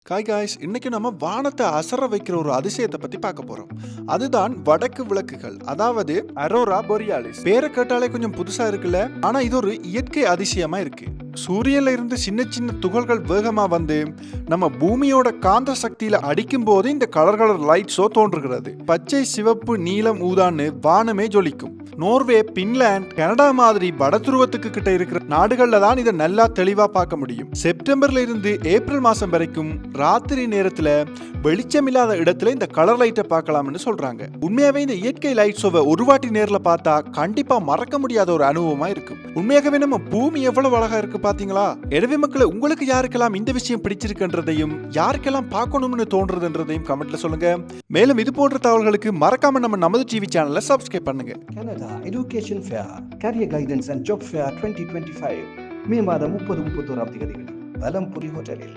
Guys இன்னைக்கு நம்ம வானத்தை அசர வைக்கிற ஒரு அதிசயத்தை பத்தி பார்க்க போறோம். அதுதான் வடக்கு விளக்குகள், அதாவது அரோரா பொரியாலிஸ். பேரை கேட்டாலே கொஞ்சம் புதுசா இருக்குல்ல, ஆனா இது ஒரு இயற்கை அதிசயமா இருக்கு. சூரியன்ல இருந்து சின்ன சின்ன துகள்கள் வேகமா வந்து நம்ம பூமியோட காந்த சக்தியில அடிக்கும் போது இந்த கலர் லைட்ஸோ தோன்றுகிறது. பச்சை, சிவப்பு, நீலம், ஊதான்னு வானமே ஜொலிக்கும். நோர்வே, பின்லாந்து, கனடா மாதிரி வடதுருவத்துக்கு கிட்ட இருக்கிற நாடுகள்ல தான் இதை நல்லா தெளிவா பார்க்க முடியும். செப்டம்பர்ல இருந்து ஏப்ரல் மாசம் வரைக்கும் ராத்திரி நேரத்துல வெளிச்சம் இல்லாத இடத்துல இந்த கலர் லைட்டை பார்க்கலாம்னு சொல்றாங்க. உண்மையாவே இந்த இயற்கை லைட் ஷோவை ஒரு வாட்டி நேர்ல பார்த்தா கண்டிப்பா மறக்க முடியாத ஒரு அனுபவமா இருக்கும். உண்மையாகவே நம்ம பூமி எவ்வளவு அழகா இருக்கு பாத்தீங்களா? எனவே மக்களை, உங்களுக்கு யாருக்கெல்லாம் இந்த விஷயம் பிடிச்சிருக்குன்றதையும் யாருக்கெல்லாம் பார்க்கணும்னு தோன்றதுன்றதையும் கமெண்ட்ல சொல்லுங்க. மேலும் இது போன்ற தகவல்களுக்கு மறக்காம நம்ம நமது டிவி சேனலை சப்ஸ்கிரைப் பண்ணுங்க. Canada Education Fair, Career Guidance and Job Fair 2025 மே மாதம் 30-31 தேதிகளில் பலம்புரி ஹோட்டலில்